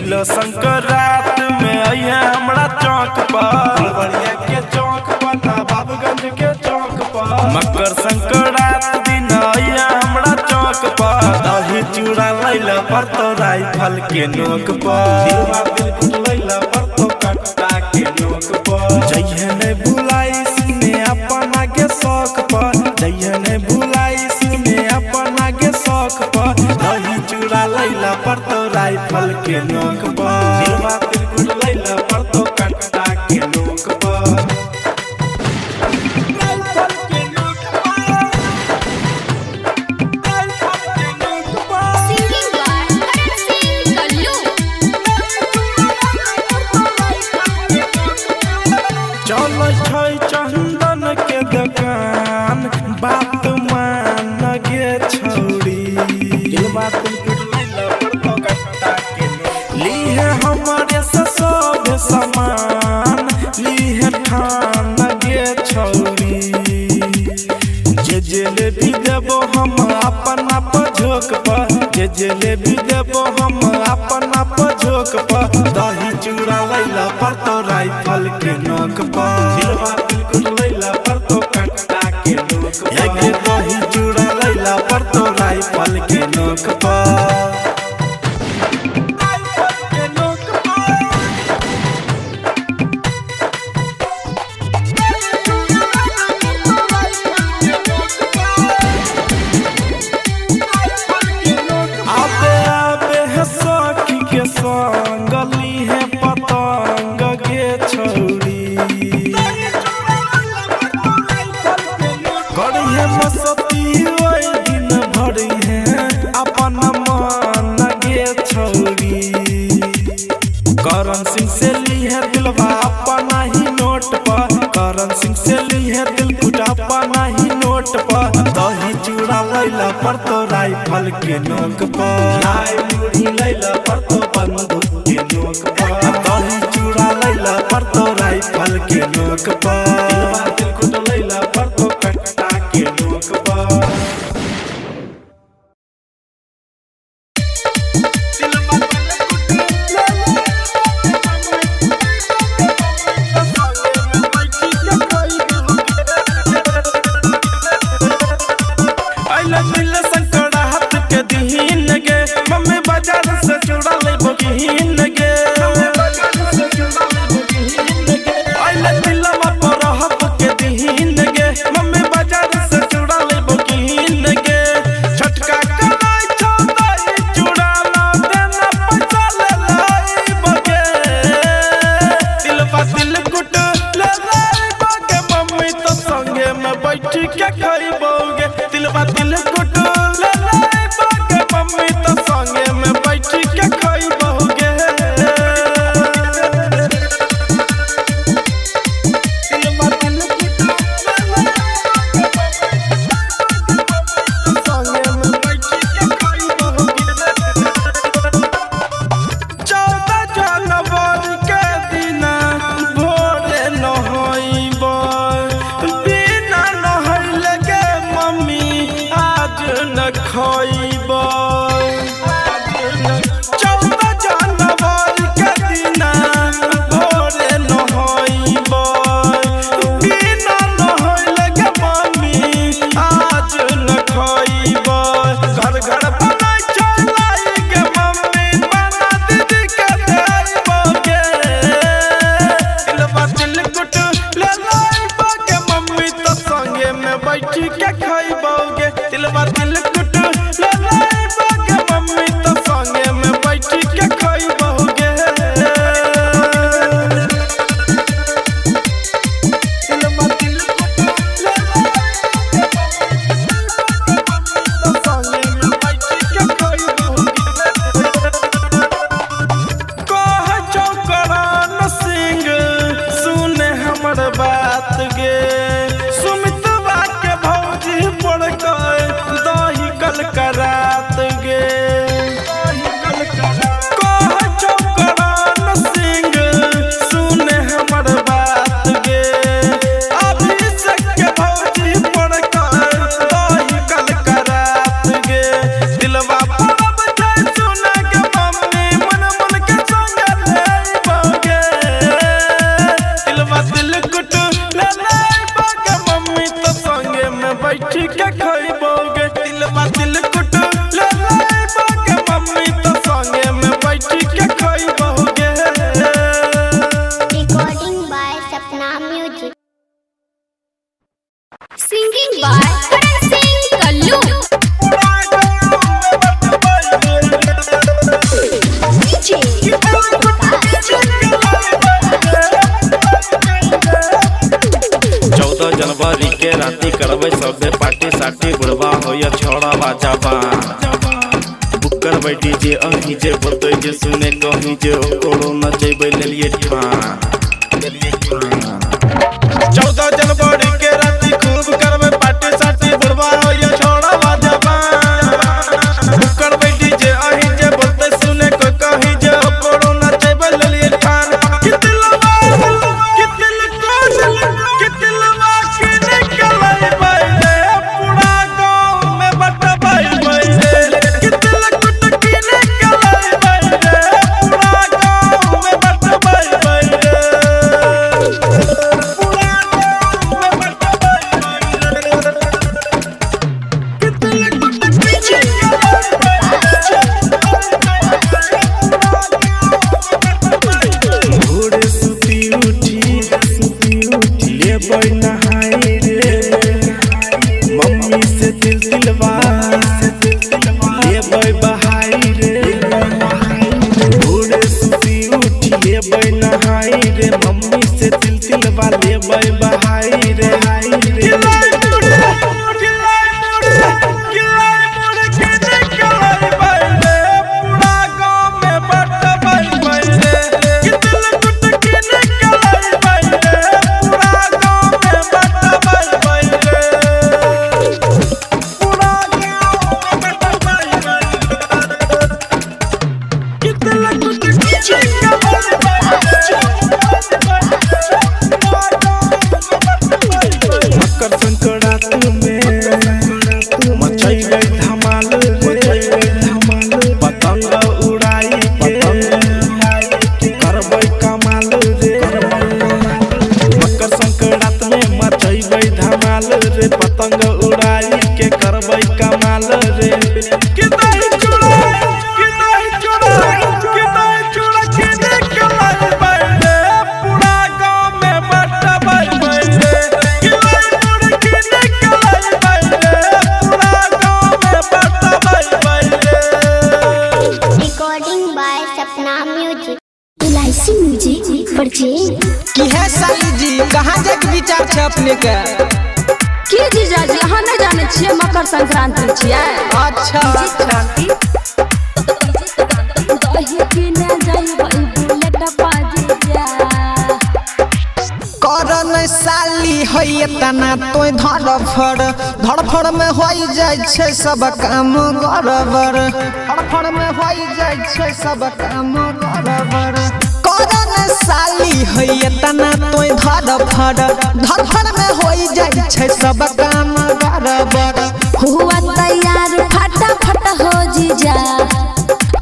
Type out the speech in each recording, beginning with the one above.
तिलो संक्रांत में आइए हमरा चौक पर, बड़िया के चौक पर, बाबूगंज के चौक पर। मकर संक्रांत दिन आइए हमरा चौक पर, दही चूड़ा लैला पड़तो राइफल के नोक पर, लैला पड़तो कट्टा के नोक पर। जइहे नहीं भुलाई सुने अपन आगे शौक पर, जइहे नहीं भुलाई सुने अपन आगे शौक पर, दही चूड़ा लैला पड़तो राइफल के नोक पर, लैला पड़तो कट्टा के नोक पर। चल चंदन के दुकान बात मान गे छौरी, लीहे हमारे से सब सामान, लीहे ठान गे छौरी। जे भी देबो हम अपन आप झोंक पर, जे भी देबो हम अपन आप झोंक पर, दही चूड़ा लैला पड़तो राइफल के नोक पर, लैला पड़तो कट्टा के नोक पर, दही चूड़ा लैला पड़तो राइफल के नोक पर। संगली है पतंग गे छौरी, करी है मस्ती ओई दिन भरी है अपन मन गे छौरी। करण सिंह से ली है दिलवा अपना ही नोट पर, करण सिंह से ली है दिल कुट अपना ही नोट पर, दही चूड़ा लैला पड़तो राइफल के नोक पर, लाई मुड़ी लैला पड़तो बंदूक के नोक पर, दही चूड़ा लैला पड़तो राइफल के नोक पर, दिल कुट लैला पड़तो कट्टा के नोक पर। संक्रांत के दिन गे मम्मी बाजार से चूड़ा लेबो गिन गे, दिलवा पर रहत के दिन गे मम्मी बाजार से चूड़ा लेबो गिन जनवरी के राती करबै सबे पार्टी साटी बुढ़वा होया छोड़ा बाजा बुक करबै डीजे अही जे बोलतै जे सुने कहीं जे ओकरो नचेबै लेलिए ठान 14 जनवरी के राती खूब करबै पार्टी साटी बुढ़वा होया छोड़ा बाजा बुक करबै डीजे अही जे बोलतै सुने कहीं जे ओकरो नचेबै लेलिए ठान मम्मी से दिलवा लेबै बहाई रे भोरे सुती उठी लेबै नहाई रे मम्मी से दिलवा लेबै बहाई रे मकर संक्रांत में मचैबै धमाल पतंग उड़ाई के करबै कमाल रे मकर संक्रांत में मचैबै धमाल रे पतंग उड़ाई के करबै कमाल रे की है साली जी कहाँ जाके विचार छे अपने के की जीजा जी अहाँ नहीं जाने छिए मकर संक्रांति छिए अच्छा करन साली है तना तो धड़फड़ में हो जाए छे सब काम गड़बड़ धड़फड़ में हो जाए छे सब काम गड़बड़ करन साली है तना तो धड़फड़ में हो जाए छे सब काम गड़बड़ हुआ तैयार फटाफट हो जीजा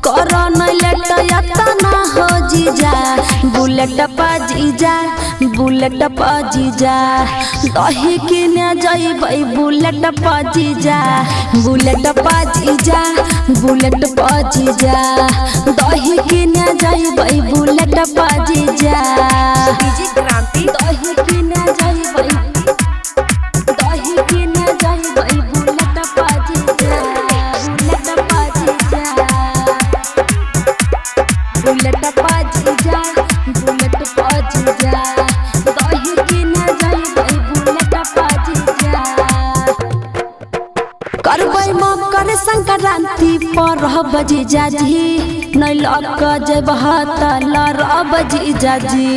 करन लेट यतना हो जीजा बुलेट पा जीजा दही किने जइबै बुलेट पा जीजा दही किने जइबै बुलेट पा जीजा डीजे क्रांति दही किने जइबै बुलेट पा जीजा बुलेट पा जीजा दही किने जइबै बुलेट पा जीजा करबै मकर संक्रांति पर रहब जीजा जी नहीं लग जब त लड़ब जीजा जी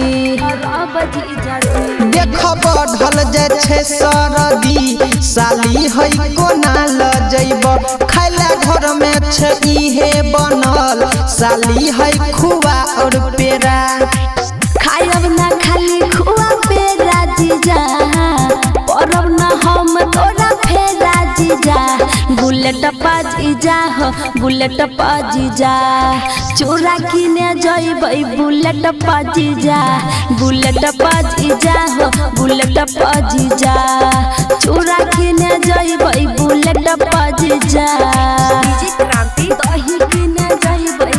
देख बढ़ल जाए छे सरदी साली है कोना ल जइब खाइला घर में छे इहे बनल साली है खुआ और पेड़ा खायब ना खाली खुआ पेड़ा जीजा परब ना हम तोरा फेरा जीजा बुलेट पा जीजा चोरा किने जइबै बुलेट पा जीजा चोरा किने जइबै बुलेट पा जीजा डीजे क्रांति दही किने जइबै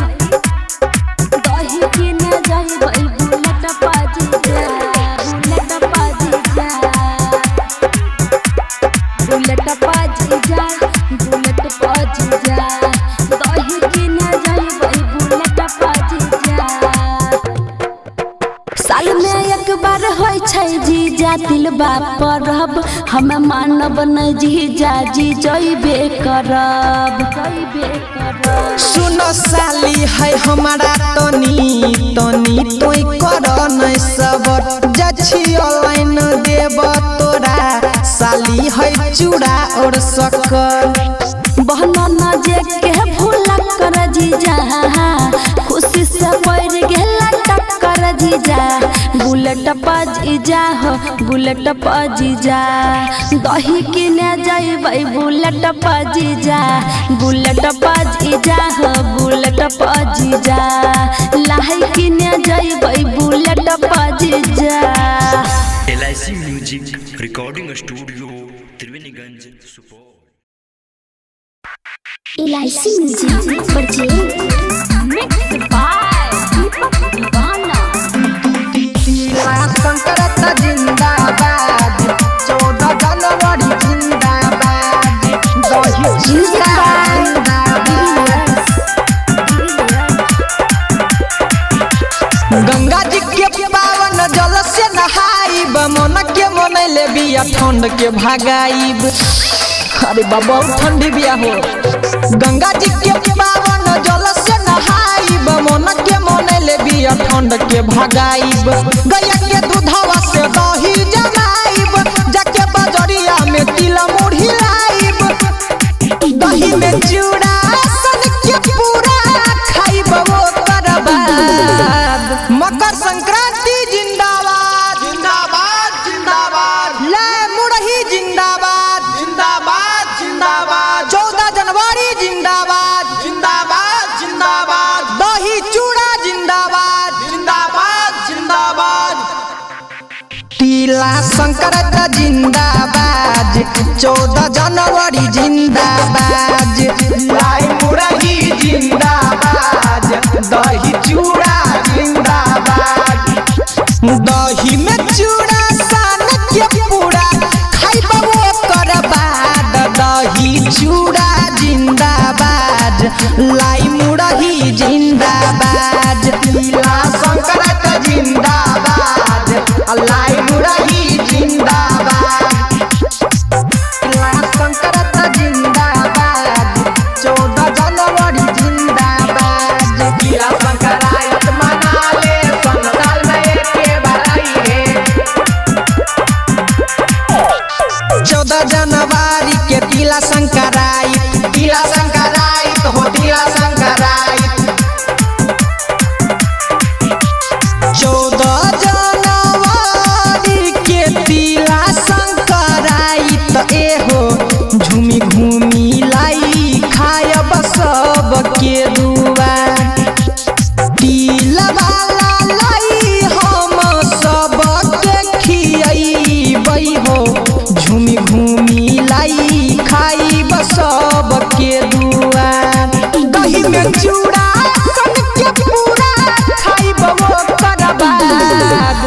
बुलेट पा जीजा बुलेट पा जीजा दही किने जइबै बुलेट पा जीजा साल में एक बार होय छै जीजा जीजा दिलबा परब हम मानब न जीजा जी जइबे करब सुनो साली है हमारा तनी तोय कर न सबर जछि ऑनलाइन देब तोरा साली है चूड़ा और शक्कर बहना न जे के भूला कर जीजा खुशी से पड़ गेला टक्कर जीजा बुलेट पजीजा हो बुलेट पजीजा दही किने जाइबै बुलेट पजीजा बुलेट पजीजा हो बुलेट पजीजा लाही किने जाइबै बुलेट पजीजा LIC music recording studio Triveniganj Supaul. LIC music mix by Deepak Deewana संकरत जिंदाबाद 14 जनवरी जिंदाबाद दही जिंदाबाद गंगा जी के पावन जल से नहाइब मन के मनैले बिया ठंड के भगाइब अरे बाबा ठंडी बिया हो गंगा जी के पावन जल से नहाइब मन के मनैले बिया ठंड के भगाइब गैया के दूधवा से दही जमाइब जाके बजरिया में तिल मुढ़ी लाइब दही में चूड़ा सन के पूरा खाइब वो करबाद मकर संक्रांति जिंदाबाद जिंदाबाद जिंदाबाद ले मुरही जिंदाबाद जिंदाबाद जिंदाबाद 14 जनवरी जिंदाबाद जिंदाबाद जिंदाबाद दही चूड़ा जिंदाबाद जिंदाबाद जिंदाबाद तिला संक्रांत जिंदाबाद 14 जनवरी जिंदाबाद लाई मुरही जिंदाबाद दही चूड़ा जिंदाबाद दही में चूड़ा सान के पूरा खाइब वो करबाद दही चूड़ा जिंदाबाद लाई मुरही जिंदाबाद तिला संक्रांत जिंदाबाद लाई मुरही जिंदाबाद तिला संक्रांत जिंदाबाद 14 जनवरी जिंदाबाद तिला संक्रांत मना ले साल में एक बार आई है 14 जनवरी के तिला संक्रांत हो तिला संक्रांत 14 जनवरी के तिला संक्रांत एहो झूमी घूमी लाई खायब सब के दुआ तिला वाला लाई हम सब के खियबै हो झूमी घूमी लाई खाइब सब के दुआ दही में चूड़ा सन के पूरा खाइब वो करबाद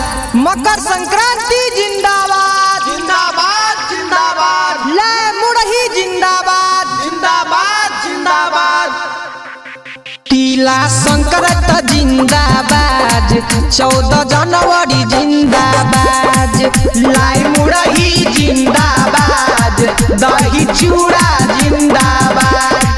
मकर संक्रांति जिंदाबाद जिंदाबाद जिंदाबाद ले मुरही जिंदाबाद जिंदाबाद जिंदाबाद तिला संक्रांत जिंदाबाद 14 जनवरी जिंदाबाद लाई मुरही जिंदाबाद दही चूड़ा जिंदाबाद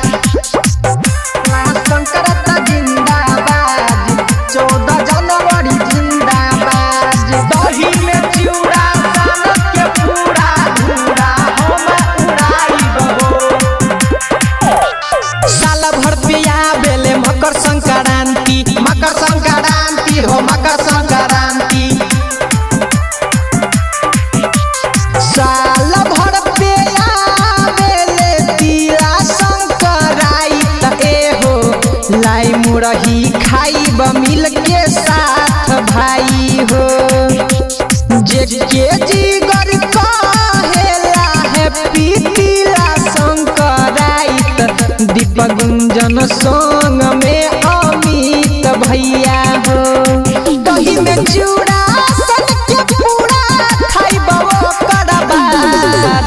संक्रांत जिंदाबाद 14 जनवरी जिंदाबाद दही में चूड़ा सान के पूरा धूरा हम उड़ाइब हो साल भर पिया बेले मकर संक्रांति हो मकर संक्रांति साल भर पिया बेले तिला संक्रांत एहो लाई मुरही खाइब मिल के साथ भाई हो जे के जिगर कहेला हैप्पी तिला संक्रांत दीपक गुंजन संग में अमित भैया हो दही में चूड़ा सन के पूरा खाइब वो करबाद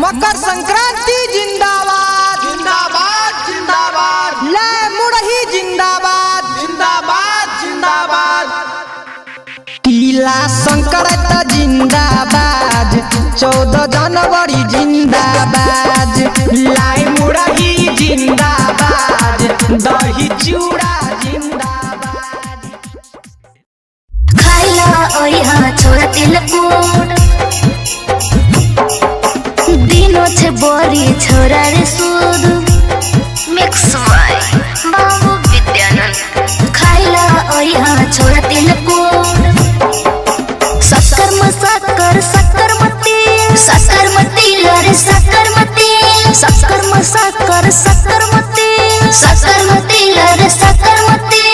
मकर संक्रांति जिंदाबाद जिंदाबाद जिंदाबाद ले मुरही जिंदाबाद जिंदाबाद जिंदाबाद तिला संक्रांत जिंदाबाद 14 जनवरी जिंदाबाद, लाई मुरही जिंदाबाद, दही चूड़ा जिंदाबाद। खाइला ओइहा छोरा तिलकुट दिनो छे बोरी छोरा रे सूद मिक्स वाई बाबू विद्यानंद। खाइला ओइहा छोरा तिलकुट शक्कर मसाकर शक्कर मती शक्कर मती लरे शक्कर मती शक्कर मसाकर शक्कर मती शक्कर मती लरे शक्कर मती।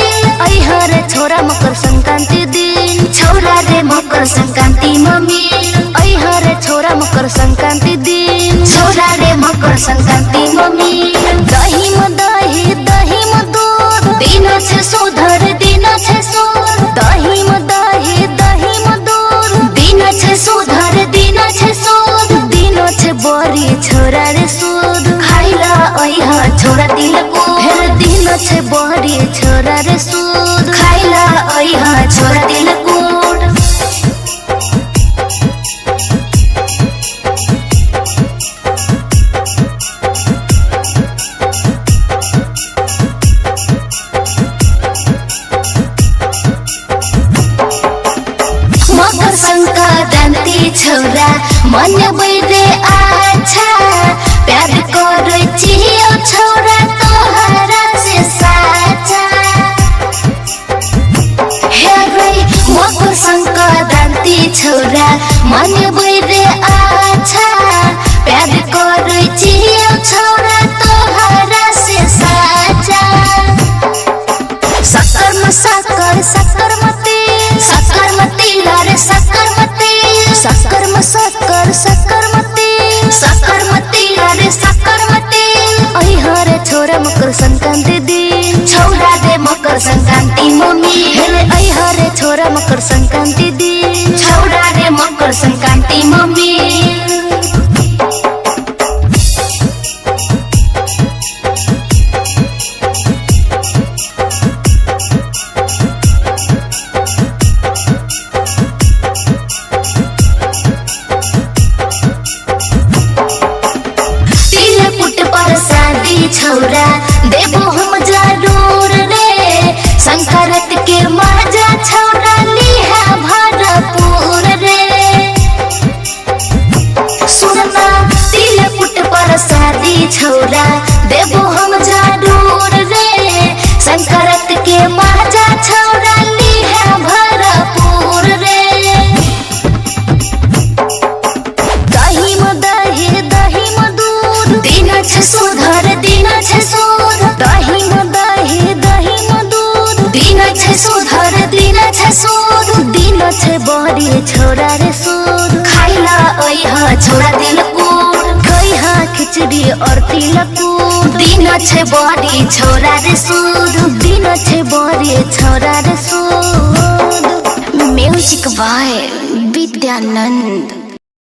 ओइहा रे छोरा मकर संक्रांति दिन छोरा रे मकर संक्रांति मम्मी। ओइहा रे छोरा मकर संक्रांति दिन छोरा रे मकर संक्रांति मम्मी। दही म दही दही म दूध दिन छे सुधर दिन छे सूद। दही म दही दही म दूध दिन छे सुधर दिन छे सूद। दिन छे बोरी छोरा रे सूद खाइला ओइहा छोरा तिलकुट। हेर दिन छे बोरी छोरा रे सूद खाइला ओइहा छोरा तिलकुट। मकर संक्रांति छोरा मन बैदे अच्छा प्यार करे छियो छोरा तोहरा से साचा। हे रे मकर संक्रांति छोरा मन बैदे अच्छा प्यार करे छियो छोरा तोहरा से साचा। शक्कर मसाकर शक्कर मती शक्कर मती लरे शक्कर मती शक्कर मसाकर शक्कर मती शक्कर मती लरे शक्कर मती। ओइहा रे छोरा मकर संक्रांति दिन छोरा रे मकर संक्रांति मम्मी। हे ओइहा रे छोरा मकर संक्रांति दिन छोरा रे मकर संक्रांति मम्मी। छोरा देबो हम जरूर रे संक्रांत के मजा छोरा लिहा भरपूर रे। सुनना तिलकुट पर शादी छोरा देबो हम जरूर रे संक्रांत के मजा छोरा लिहा भरपूर रे। दही म दही दही म दूध दिन छे सुधर दिन छे सूद। दही म दही दही म दूध दिन छे सुधर दिन छे सूद। दिन छे बोरी छोरा रे सूद खाइला ओइहा छोरा तिलकुट। खइहा खिचड़ी और तिलकुट दिन छे बोरी छोरा रे सूद दिन छे बोरी छोरा रे सूद। Music by Vidyanand.